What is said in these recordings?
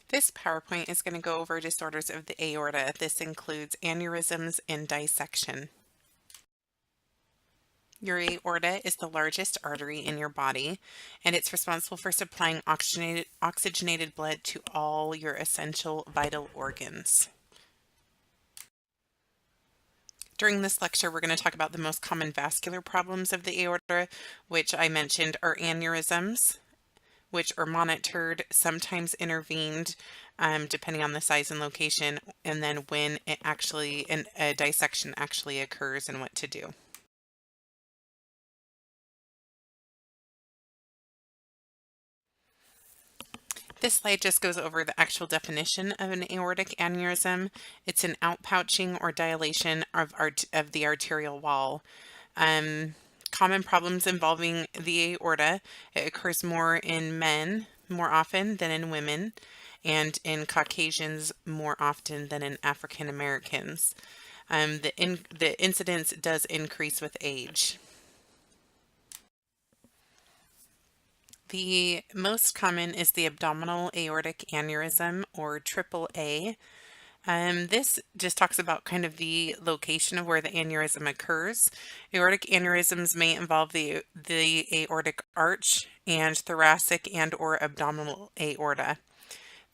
This PowerPoint is going to go over disorders of the aorta. This includes aneurysms and dissection. Your aorta is the largest artery in your body, and it's responsible for supplying oxygenated blood to all your essential vital organs. During this lecture, we're going to talk about the most common vascular problems of the aorta, which I mentioned are aneurysms, which are monitored, sometimes intervened, depending on the size and location, and then when a dissection actually occurs and what to do. This slide just goes over the actual definition of an aortic aneurysm. It's an outpouching or dilation of the arterial wall. Common problems involving the aorta. It occurs more in men more often than in women, and in Caucasians more often than in African Americans. The incidence does increase with age. The most common is the abdominal aortic aneurysm, or AAA. This just talks about kind of the location of where the aneurysm occurs. Aortic aneurysms may involve the aortic arch and thoracic and or abdominal aorta.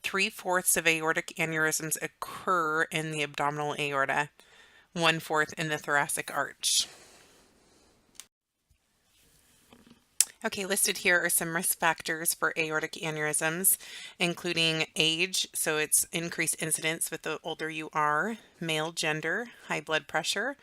3/4 of aortic aneurysms occur in the abdominal aorta, 1/4 in the thoracic arch. Okay, listed here are some risk factors for aortic aneurysms, including age, so it's increased incidence with the older you are, male gender, high blood pressure,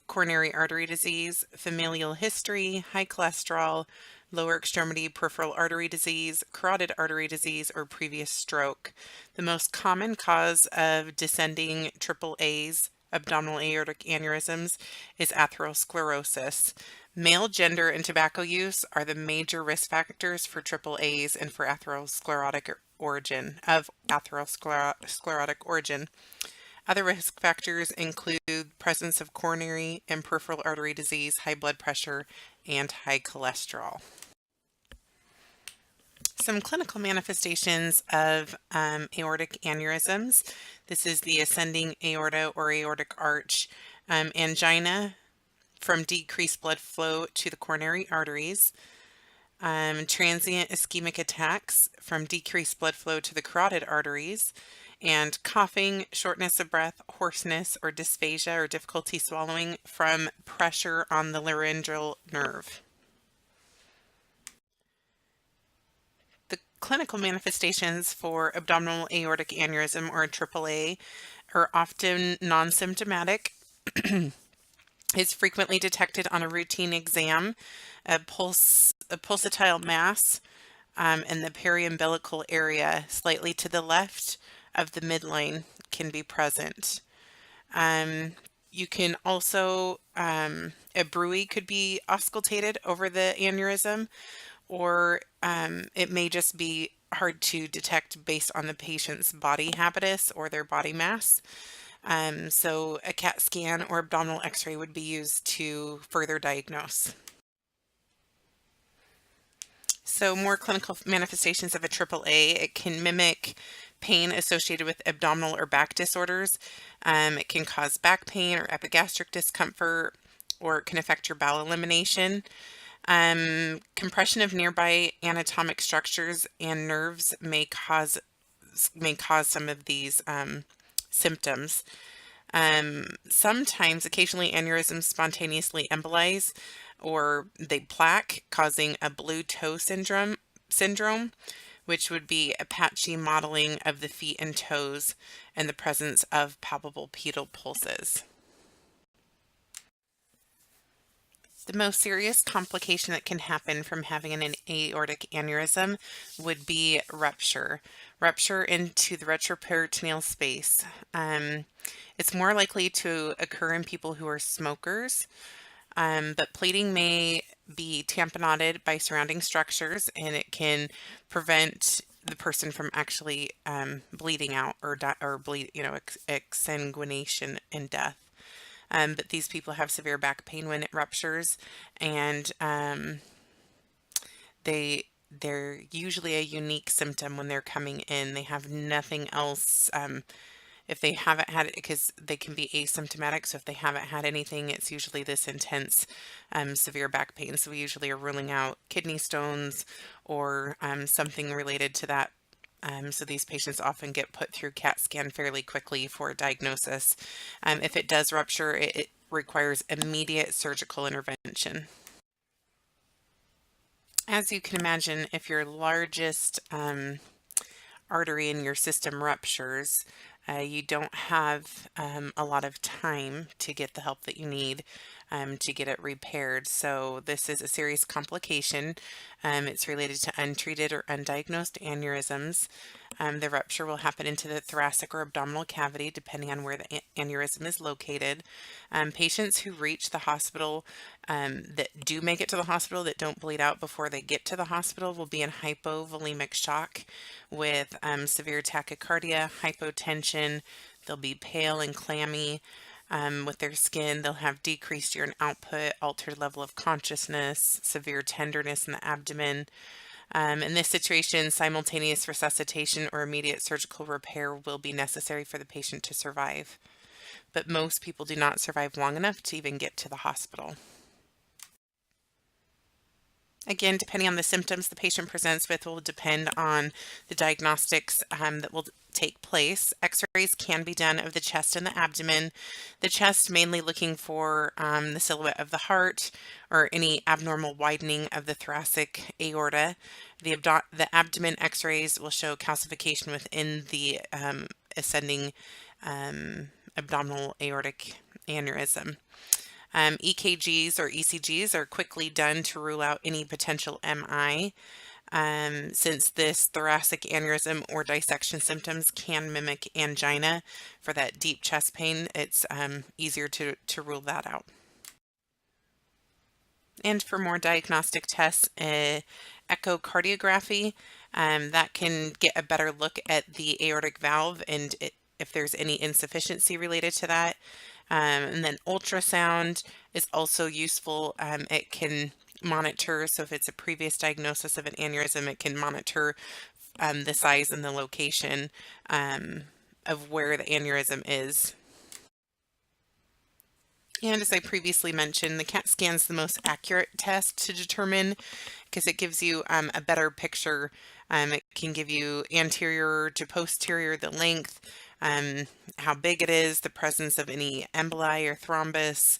coronary artery disease, familial history, high cholesterol, lower extremity peripheral artery disease, carotid artery disease, or previous stroke. The most common cause of descending AAAs, abdominal aortic aneurysms, is atherosclerosis. Male gender and tobacco use are the major risk factors for AAAs and for atherosclerotic origin. Other risk factors include presence of coronary and peripheral artery disease, high blood pressure, and high cholesterol. Some clinical manifestations of aortic aneurysms. This is the ascending aorta or aortic arch. Angina from decreased blood flow to the coronary arteries. Transient ischemic attacks from decreased blood flow to the carotid arteries. And coughing, shortness of breath, hoarseness, or dysphagia or difficulty swallowing from pressure on the laryngeal nerve. The clinical manifestations for abdominal aortic aneurysm, or AAA, are often non-symptomatic. It's frequently detected on a routine exam. A pulsatile mass in the periumbilical area, slightly to the left of the midline, can be present. You can also, a bruit could be auscultated over the aneurysm, or it may just be hard to detect based on the patient's body habitus or their body mass. So a CAT scan or abdominal x-ray would be used to further diagnose. So more clinical manifestations of a AAA, it can mimic pain associated with abdominal or back disorders. It can cause back pain or epigastric discomfort, or it can affect your bowel elimination. Compression of nearby anatomic structures and nerves may cause some of these symptoms. Sometimes, occasionally, aneurysms spontaneously embolize, or they plaque, causing a blue toe syndrome, which would be a patchy modeling of the feet and toes and the presence of palpable pedal pulses. The most serious complication that can happen from having an aortic aneurysm would be rupture into the retroperitoneal space. It's more likely to occur in people who are smokers, but plating may be tamponaded by surrounding structures, and it can prevent the person from actually bleeding out or exsanguination and death. But these people have severe back pain when it ruptures, and they they're usually a unique symptom when they're coming in. They have nothing else. If they haven't had it, because they can be asymptomatic, so if they haven't had anything, it's usually this intense, severe back pain. So we usually are ruling out kidney stones or something related to that. So these patients often get put through CAT scan fairly quickly for a diagnosis. If it does rupture, it requires immediate surgical intervention. As you can imagine, if your largest artery in your system ruptures, you don't have a lot of time to get the help that you need to get it repaired. So this is a serious complication. It's related to untreated or undiagnosed aneurysms. The rupture will happen into the thoracic or abdominal cavity, depending on where the aneurysm is located. Patients who reach the hospital, that do make it to the hospital, that don't bleed out before they get to the hospital, will be in hypovolemic shock with severe tachycardia, hypotension. They'll be pale and clammy with their skin. They'll have decreased urine output, altered level of consciousness, severe tenderness in the abdomen. In this situation, simultaneous resuscitation or immediate surgical repair will be necessary for the patient to survive. But most people do not survive long enough to even get to the hospital. Again, depending on the symptoms the patient presents with will depend on the diagnostics that will take place. X-rays can be done of the chest and the abdomen. The chest mainly looking for the silhouette of the heart or any abnormal widening of the thoracic aorta. The abdomen X-rays will show calcification within the ascending abdominal aortic aneurysm. EKGs or ECGs are quickly done to rule out any potential MI. Since this thoracic aneurysm or dissection symptoms can mimic angina for that deep chest pain, it's easier to rule that out. And for more diagnostic tests, echocardiography, that can get a better look at the aortic valve and if there's any insufficiency related to that. And then ultrasound is also useful. It can monitor, so if it's a previous diagnosis of an aneurysm, it can monitor the size and the location of where the aneurysm is. And as I previously mentioned, the CAT scan is the most accurate test to determine because it gives you a better picture. It can give you anterior to posterior, the length, how big it is, the presence of any emboli or thrombus,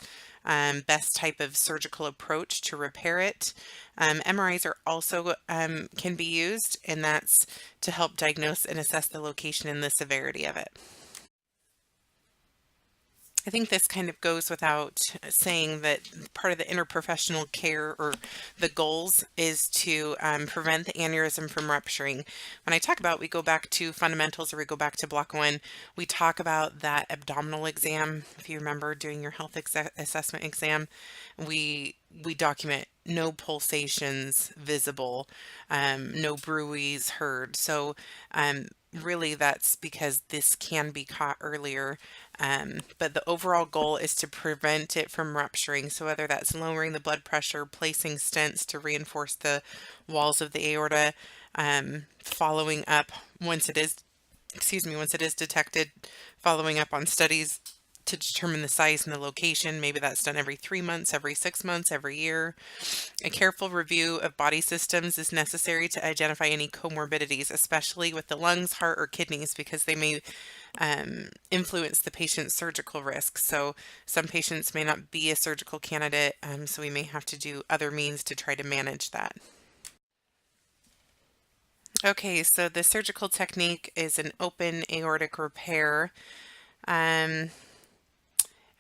best type of surgical approach to repair it. MRIs are also can be used, and that's to help diagnose and assess the location and the severity of it. I think this kind of goes without saying that part of the interprofessional care or the goals is to prevent the aneurysm from rupturing. When I talk about we go back to fundamentals or we go back to block 1, we talk about that abdominal exam. If you remember doing your health assessment exam, we document no pulsations visible, no bruits heard. So really that's because this can be caught earlier. But the overall goal is to prevent it from rupturing. So whether that's lowering the blood pressure, placing stents to reinforce the walls of the aorta, following up once it is detected, following up on studies to determine the size and the location. Maybe that's done every 3 months, every 6 months, every year. A careful review of body systems is necessary to identify any comorbidities, especially with the lungs, heart, or kidneys, because they may influence the patient's surgical risk. So some patients may not be a surgical candidate, so we may have to do other means to try to manage that. Okay, so the surgical technique is an open aortic repair.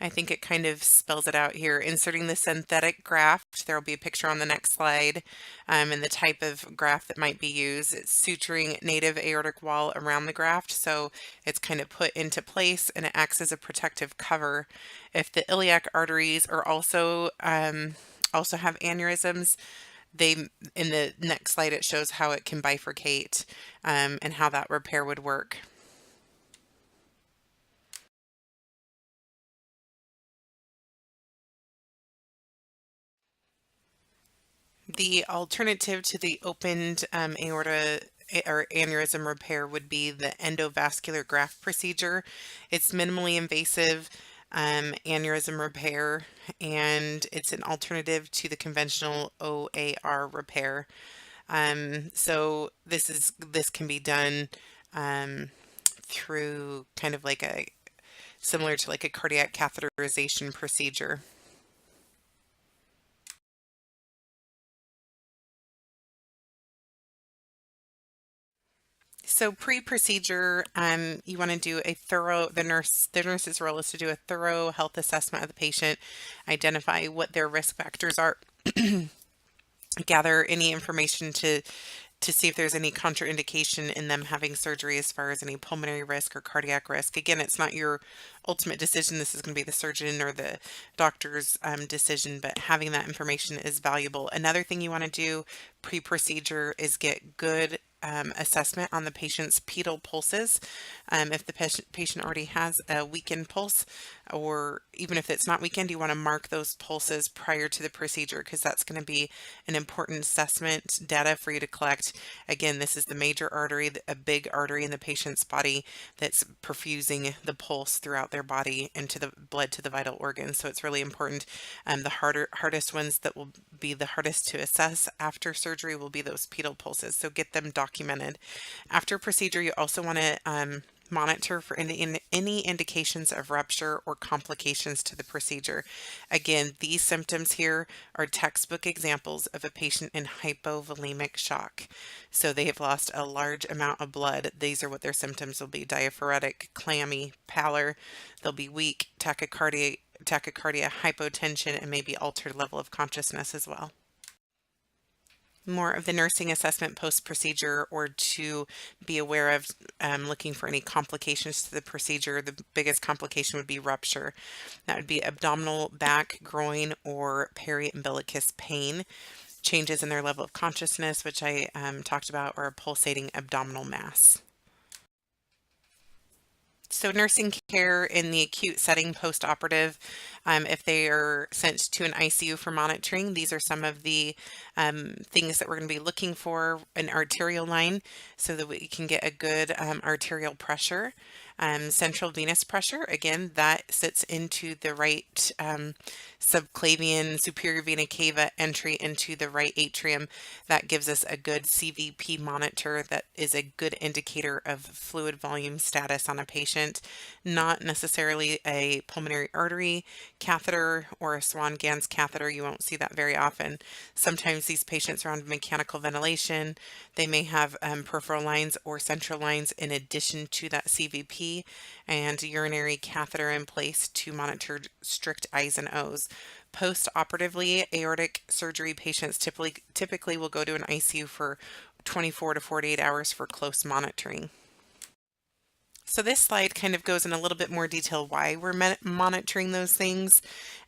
I think it kind of spells it out here. Inserting the synthetic graft, there will be a picture on the next slide, and the type of graft that might be used. It's suturing native aortic wall around the graft, so it's kind of put into place and it acts as a protective cover. If the iliac arteries are also have aneurysms, in the next slide it shows how it can bifurcate and how that repair would work. The alternative to the opened aorta or aneurysm repair would be the endovascular graft procedure. It's minimally invasive aneurysm repair, and it's an alternative to the conventional OAR repair. So this can be done um, through kind of like a similar to like a cardiac catheterization procedure. So pre-procedure, you want to do a thorough, the nurse's role is to do a thorough health assessment of the patient, identify what their risk factors are, gather any information to see if there's any contraindication in them having surgery as far as any pulmonary risk or cardiac risk. Again, it's not your ultimate decision. This is going to be the surgeon or the doctor's decision, but having that information is valuable. Another thing you want to do pre-procedure is get good assessment on the patient's pedal pulses. If the patient already has a weakened pulse, or even if it's not weakened, you want to mark those pulses prior to the procedure because that's going to be an important assessment data for you to collect. Again, this is the major artery, a big artery in the patient's body that's perfusing the pulse throughout their body into the blood to the vital organs. So it's really important. The hardest ones that will be the hardest to assess after surgery will be those pedal pulses. So get them documented. After procedure, you also want to monitor for any indications of rupture or complications to the procedure. Again, these symptoms here are textbook examples of a patient in hypovolemic shock. So they have lost a large amount of blood. These are what their symptoms will be: diaphoretic, clammy, pallor. They'll be weak, tachycardia, hypotension, and maybe altered level of consciousness as well. More of the nursing assessment post-procedure, or to be aware of looking for any complications to the procedure. The biggest complication would be rupture. That would be abdominal, back, groin, or periumbilicus pain. Changes in their level of consciousness, which I talked about, or a pulsating abdominal mass. So nursing care in the acute setting post-operative, if they are sent to an ICU for monitoring, these are some of the things that we're going to be looking for: an arterial line so that we can get a good arterial pressure. Central venous pressure, again, that sits into the right subclavian superior vena cava entry into the right atrium. That gives us a good CVP monitor that is a good indicator of fluid volume status on a patient. Not necessarily a pulmonary artery catheter or a Swan-Ganz catheter. You won't see that very often. Sometimes these patients are on mechanical ventilation. They may have peripheral lines or central lines in addition to that CVP, and urinary catheter in place to monitor strict I's and O's. Post-operatively, aortic surgery patients typically will go to an ICU for 24 to 48 hours for close monitoring. So this slide kind of goes in a little bit more detail why we're monitoring those things.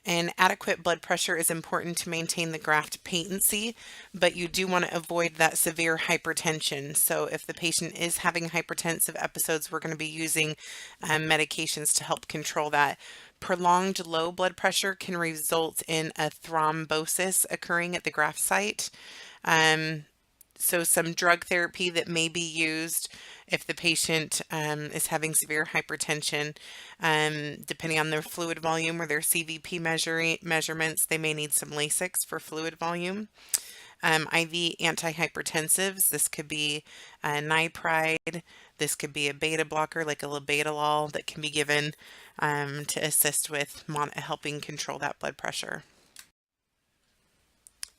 And adequate blood pressure is important to maintain the graft patency, but you do want to avoid that severe hypertension. So if the patient is having hypertensive episodes, we're going to be using medications to help control that. Prolonged low blood pressure can result in a thrombosis occurring at the graft site. So some drug therapy that may be used if the patient is having severe hypertension, depending on their fluid volume or their CVP measurements, they may need some Lasix for fluid volume. IV antihypertensives, this could be nipride, this could be a beta blocker like a labetalol that can be given to assist with helping control that blood pressure.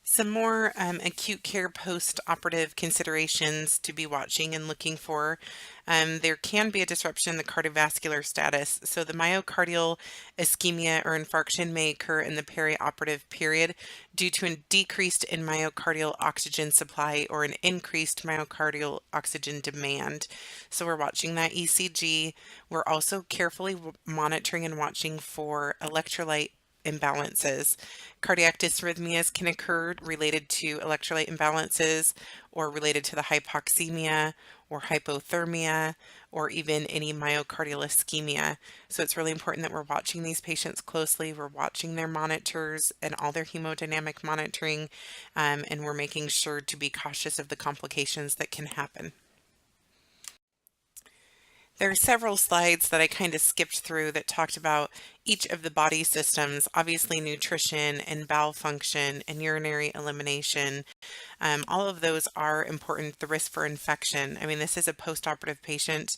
Some more acute care post-operative considerations to be watching and looking for. There can be a disruption in the cardiovascular status. So the myocardial ischemia or infarction may occur in the perioperative period due to a decreased in myocardial oxygen supply or an increased myocardial oxygen demand. So we're watching that ECG. We're also carefully monitoring and watching for electrolyte imbalances. Cardiac dysrhythmias can occur related to electrolyte imbalances or related to the hypoxemia or hypothermia or even any myocardial ischemia. So it's really important that we're watching these patients closely. We're watching their monitors and all their hemodynamic monitoring, and we're making sure to be cautious of the complications that can happen. There are several slides that I kind of skipped through that talked about each of the body systems, obviously nutrition and bowel function and urinary elimination. All of those are important. The risk for infection. I mean, this is a post-operative patient,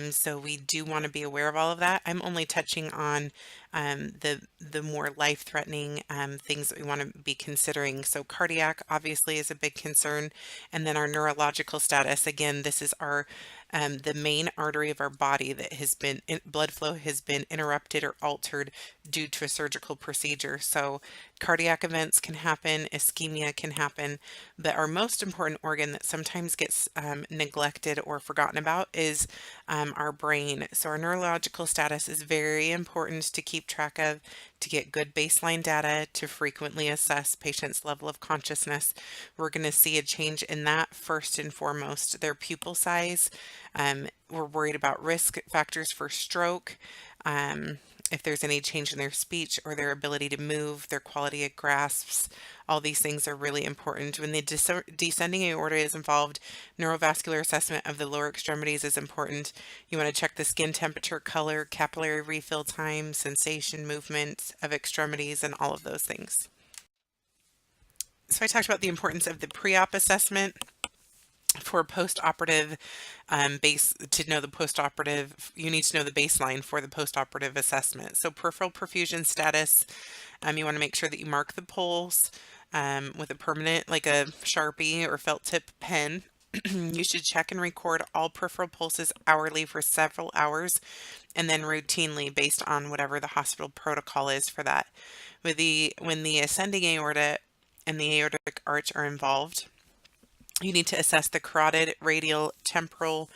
so we do want to be aware of all of that. I'm only touching on the more life-threatening things that we want to be considering. So cardiac obviously is a big concern, and then our neurological status. Again, this is our the main artery of our body that has been blood flow has been interrupted or altered due to a surgical procedure. So cardiac events can happen, ischemia can happen, but our most important organ that sometimes gets neglected or forgotten about is our brain. So our neurological status is very important to keep track of, to get good baseline data, to frequently assess patients' level of consciousness. We're going to see a change in that first and foremost. Their pupil size. We're worried about risk factors for stroke. If there's any change in their speech or their ability to move, their quality of grasps, all these things are really important. When the descending aorta is involved, neurovascular assessment of the lower extremities is important. You want to check the skin temperature, color, capillary refill time, sensation, movement of extremities, and all of those things. So I talked about the importance of the pre-op assessment. For post-operative base to know the post-operative, you need to know the baseline for the post-operative assessment. So peripheral perfusion status, you want to make sure that you mark the pulse with a permanent, like a Sharpie or felt tip pen. You should check and record all peripheral pulses hourly for several hours and then routinely based on whatever the hospital protocol is for that. When the ascending aorta and the aortic arch are involved, you need to assess the carotid, radial, temporal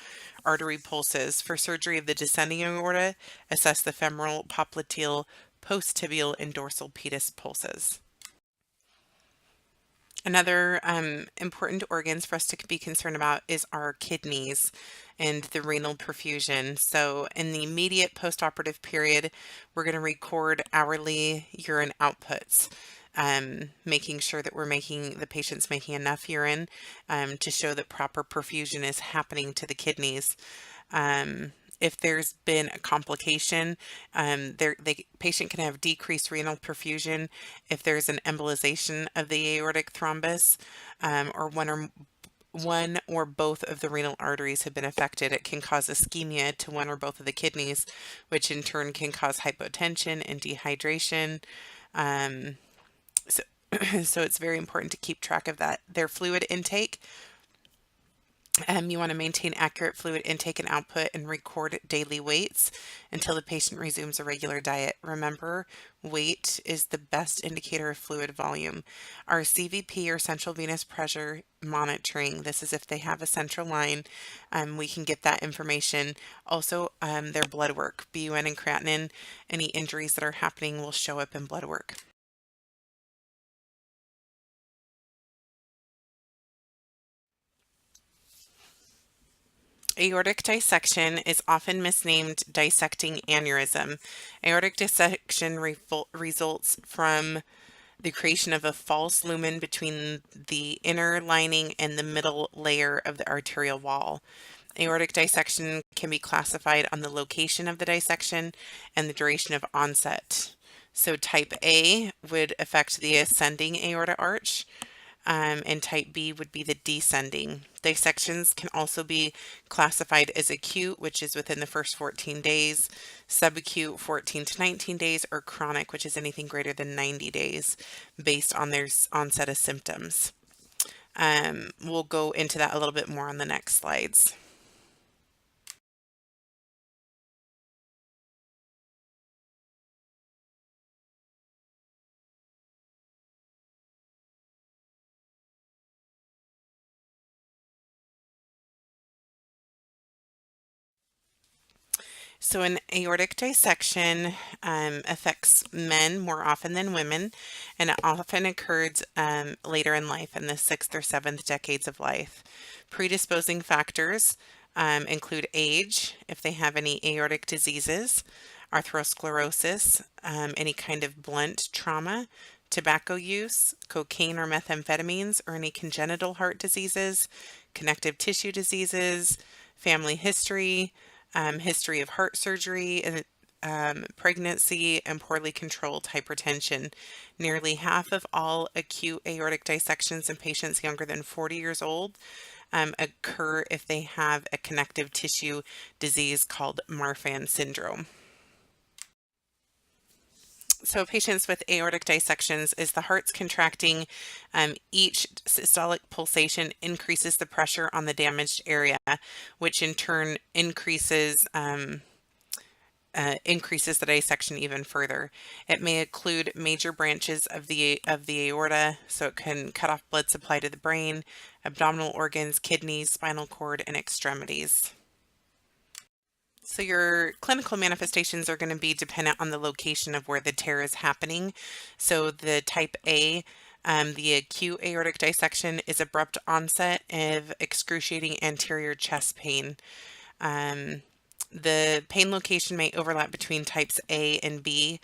artery pulses. For surgery of the descending aorta, assess the femoral, popliteal, post-tibial, and dorsal pedis pulses. Another important organs for us to be concerned about is our kidneys and the renal perfusion. So in the immediate postoperative period, we're going to record hourly urine outputs, making sure that we're making the patient's making enough urine to show that proper perfusion is happening to the kidneys. If there's been a complication, the patient can have decreased renal perfusion if there's an embolization of the aortic thrombus, or one or both of the renal arteries have been affected. It can cause ischemia to one or both of the kidneys, which in turn can cause hypotension and dehydration. So, so it's very important to keep track of that. Their fluid intake. You want to maintain accurate fluid intake and output and record daily weights until the patient resumes a regular diet. Remember, weight is the best indicator of fluid volume. Our CVP or central venous pressure monitoring, this is if they have a central line, we can get that information. Also, their blood work, BUN and creatinine, any injuries that are happening will show up in blood work. Aortic dissection is often misnamed dissecting aneurysm. Aortic dissection results from the creation of a false lumen between the inner lining and the middle layer of the arterial wall. Aortic dissection can be classified on the location of the dissection and the duration of onset. So type A would affect the ascending aorta arch. And type B would be the descending. Dissections can also be classified as acute, which is within the first 14 days, subacute 14 to 19 days, or chronic, which is anything greater than 90 days based on their onset of symptoms. We'll go into that a little bit more on the next slides. So, an aortic dissection affects men more often than women, and it often occurs later in life, in the sixth or seventh decades of life. Predisposing factors include age, if they have any aortic diseases, atherosclerosis, any kind of blunt trauma, tobacco use, cocaine or methamphetamines, or any congenital heart diseases, connective tissue diseases, family history, history of heart surgery, and pregnancy, and poorly controlled hypertension. Nearly half of all acute aortic dissections in patients younger than 40 years old occur if they have a connective tissue disease called Marfan syndrome. So patients with aortic dissections, as the heart's contracting, each systolic pulsation increases the pressure on the damaged area, which in turn increases the dissection even further. It may include major branches of the aorta, so it can cut off blood supply to the brain, abdominal organs, kidneys, spinal cord, and extremities. So your clinical manifestations are going to be dependent on the location of where the tear is happening. So the type A, the acute aortic dissection, is abrupt onset of excruciating anterior chest pain. The pain location may overlap between types A and B,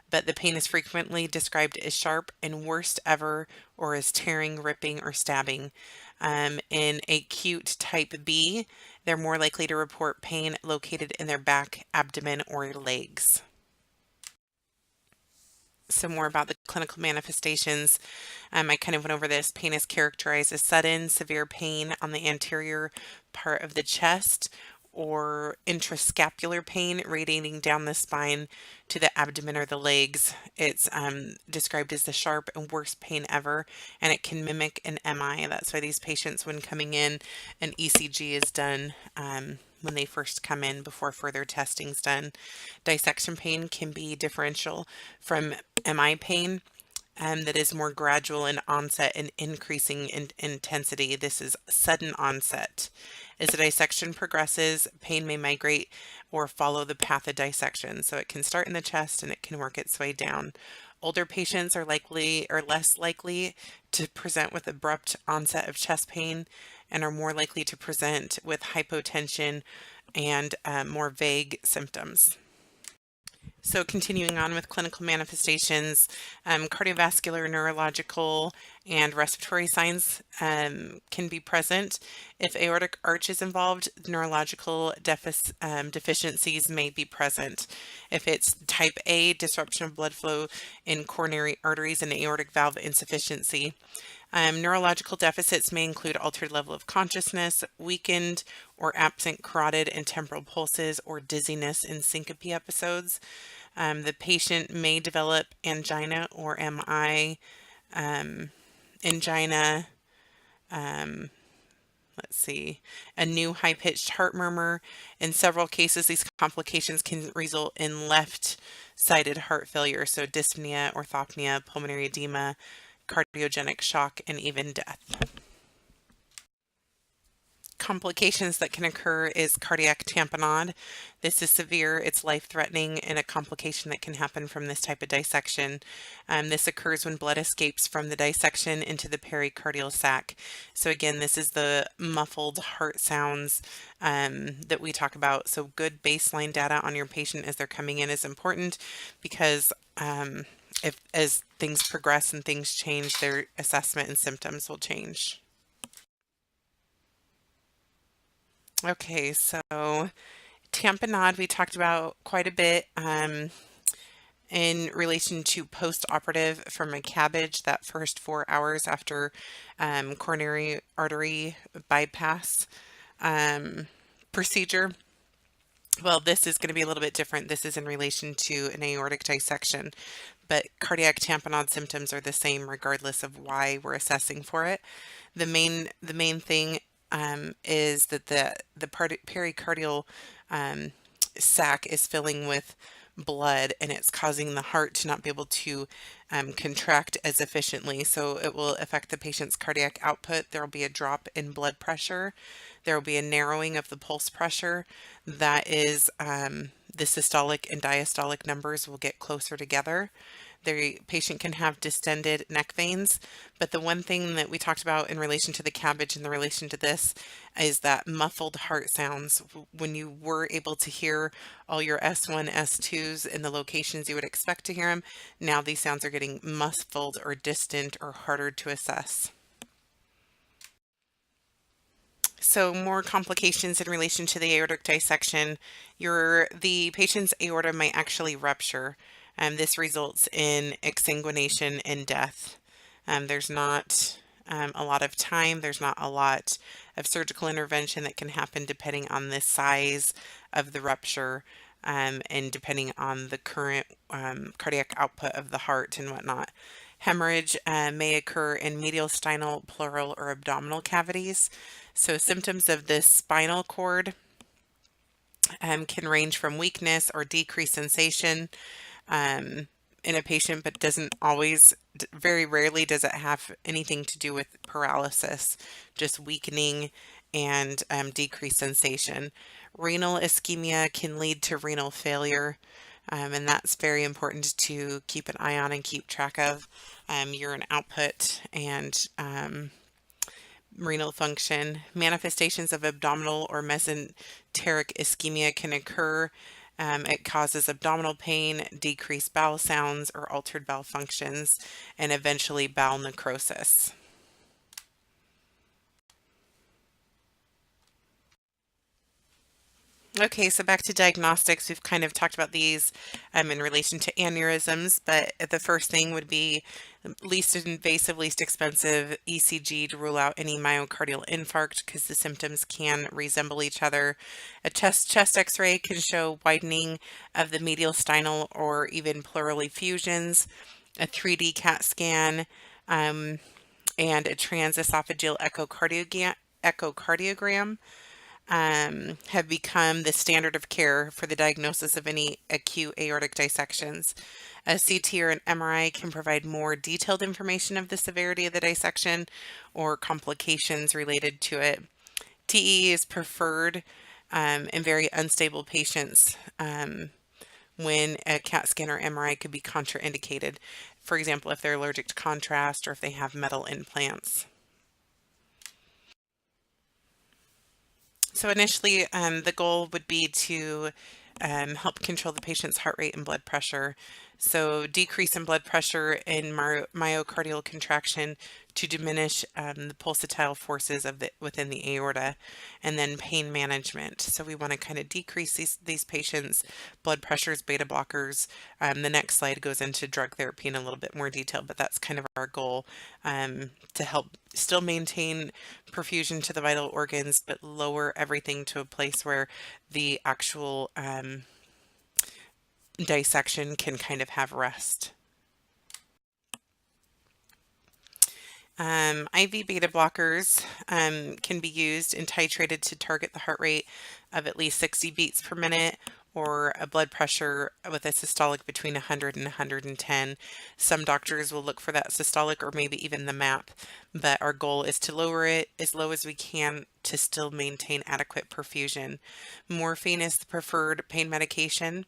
but the pain is frequently described as sharp and worst ever, or as tearing, ripping, or stabbing. In acute type B, they're more likely to report pain located in their back, abdomen, or legs. So more about the clinical manifestations. I kind of went over this. Pain is characterized as sudden, severe pain on the anterior part of the chest, or intrascapular pain radiating down the spine to the abdomen or the legs. It's described as the sharp and worst pain ever, and it can mimic an MI. That's why these patients, when coming in, an ECG is done when they first come in before further testing is done. Dissection pain can be differential from MI pain. That is more gradual in onset and increasing in intensity. This is sudden onset. As the dissection progresses, pain may migrate or follow the path of dissection. So it can start in the chest and it can work its way down. Older patients are less likely to present with abrupt onset of chest pain, and are more likely to present with hypotension and more vague symptoms. So continuing on with clinical manifestations, cardiovascular, neurological, and respiratory signs can be present. If aortic arch is involved, neurological deficiencies may be present. If it's type A, disruption of blood flow in coronary arteries and aortic valve insufficiency. Neurological deficits may include altered level of consciousness, weakened or absent carotid and temporal pulses, or dizziness in syncope episodes. The patient may develop angina or MI, angina, let's see, a new high-pitched heart murmur. In several cases, these complications can result in left-sided heart failure, so dyspnea, orthopnea, pulmonary edema, cardiogenic shock, and even death. Complications that can occur is cardiac tamponade. This is severe, it's life-threatening, and a complication that can happen from this type of dissection. This occurs when blood escapes from the dissection into the pericardial sac. So again, this is the muffled heart sounds that we talk about. So good baseline data on your patient as they're coming in is important, because if as things progress and things change, their assessment and symptoms will change. Okay, so tamponade we talked about quite a bit in relation to post-operative from a CABG, that first 4 hours after coronary artery bypass procedure. Well, this is going to be a little bit different. This is in relation to an aortic dissection, but cardiac tamponade symptoms are the same regardless of why we're assessing for it. The main thing is that the pericardial sac is filling with blood, and it's causing the heart to not be able to contract as efficiently. So it will affect the patient's cardiac output. There will be a drop in blood pressure. There will be a narrowing of the pulse pressure that is the systolic and diastolic numbers will get closer together. The patient can have distended neck veins, but the one thing that we talked about in relation to the cabbage and the relation to this is that muffled heart sounds. When you were able to hear all your S1, S2s in the locations you would expect to hear them, now these sounds are getting muffled or distant or harder to assess. So more complications in relation to the aortic dissection. The patient's aorta might actually rupture. This results in exsanguination and death. There's not a lot of time. There's not a lot of surgical intervention that can happen depending on the size of the rupture and depending on the current cardiac output of the heart and whatnot. Hemorrhage may occur in mediastinal, pleural, or abdominal cavities. So symptoms of the spinal cord can range from weakness or decreased sensation in a patient, but doesn't always, very rarely does it have anything to do with paralysis, just weakening and decreased sensation. Renal ischemia can lead to renal failure. And that's very important to keep an eye on and keep track of urine output and renal function. Manifestations of abdominal or mesenteric ischemia can occur. It causes abdominal pain, decreased bowel sounds, or altered bowel functions, and eventually bowel necrosis. Okay, so back to diagnostics. We've kind of talked about these in relation to aneurysms, but the first thing would be least invasive, least expensive ECG to rule out any myocardial infarct because the symptoms can resemble each other. A chest x-ray can show widening of the medial sternal or even pleural effusions. A 3D CAT scan and a transesophageal echocardiogram have become the standard of care for the diagnosis of any acute aortic dissections. A CT or an MRI can provide more detailed information of the severity of the dissection or complications related to it. TE is preferred in very unstable patients when a CAT scan or MRI could be contraindicated. For example, if they're allergic to contrast or if they have metal implants. So initially, the goal would be to help control the patient's heart rate and blood pressure. So decrease in blood pressure and myocardial contraction to diminish the pulsatile forces of within the aorta, and then pain management. So we want to kind of decrease these patients' blood pressures, beta blockers. The next slide goes into drug therapy in a little bit more detail, but that's kind of our goal to help still maintain perfusion to the vital organs, but lower everything to a place where the actual dissection can kind of have rest. IV beta blockers can be used and titrated to target the heart rate of at least 60 beats per minute or a blood pressure with a systolic between 100 and 110. Some doctors will look for that systolic or maybe even the MAP, but our goal is to lower it as low as we can to still maintain adequate perfusion. Morphine is the preferred pain medication.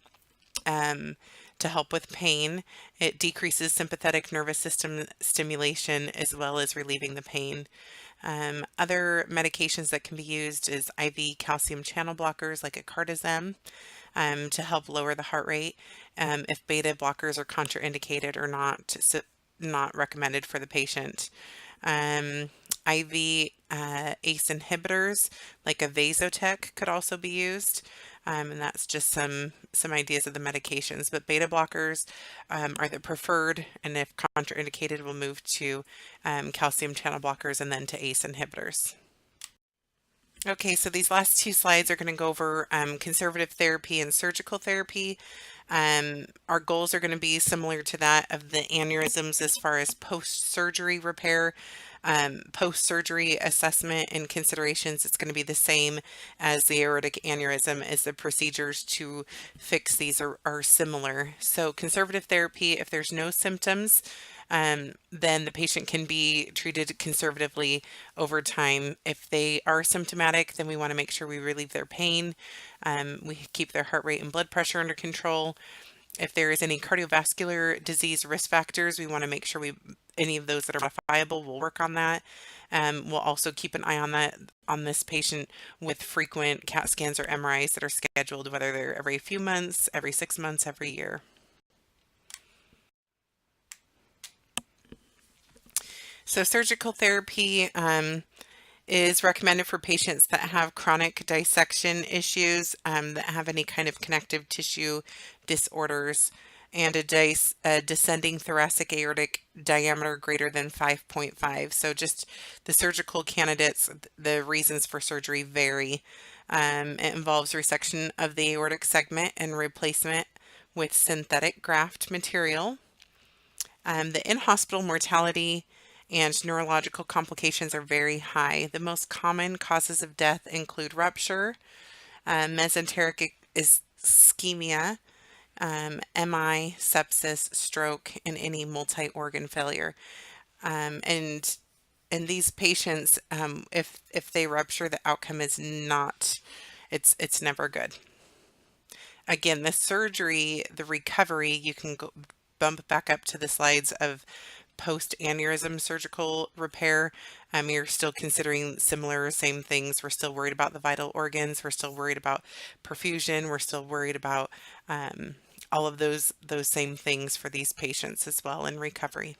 To help with pain. It decreases sympathetic nervous system stimulation as well as relieving the pain. Other medications that can be used is IV calcium channel blockers like a cardizem to help lower the heart rate if beta blockers are contraindicated or not recommended for the patient. IV ACE inhibitors like a vasotec could also be used. And that's just some ideas of the medications. But beta blockers are the preferred, and if contraindicated, we'll move to calcium channel blockers and then to ACE inhibitors. Okay, so these last two slides are going to go over conservative therapy and surgical therapy. Our goals are going to be similar to that of the aneurysms as far as post-surgery repair. Post-surgery assessment and considerations, it's going to be the same as the aortic aneurysm as the procedures to fix these are similar. So conservative therapy, if there's no symptoms, then the patient can be treated conservatively over time. If they are symptomatic, then we want to make sure we relieve their pain. We keep their heart rate and blood pressure under control. If there is any cardiovascular disease risk factors, we want to make sure any of those that are modifiable, we'll work on that. We'll also keep an eye on this patient with frequent CAT scans or MRIs that are scheduled, whether they're every few months, every 6 months, every year. So surgical therapy is recommended for patients that have chronic dissection issues, that have any kind of connective tissue disorders, and a descending thoracic aortic diameter greater than 5.5. So just the surgical candidates, the reasons for surgery vary. It involves resection of the aortic segment and replacement with synthetic graft material. The in-hospital mortality and neurological complications are very high. The most common causes of death include rupture, mesenteric ischemia, MI, sepsis, stroke, and any multi-organ failure. And in these patients, if they rupture, the outcome is not, it's never good. Again, the surgery, the recovery, you can go bump back up to the slides of post-aneurysm surgical repair. You're still considering same things. We're still worried about the vital organs. We're still worried about perfusion. We're still worried about all of those same things for these patients as well in recovery.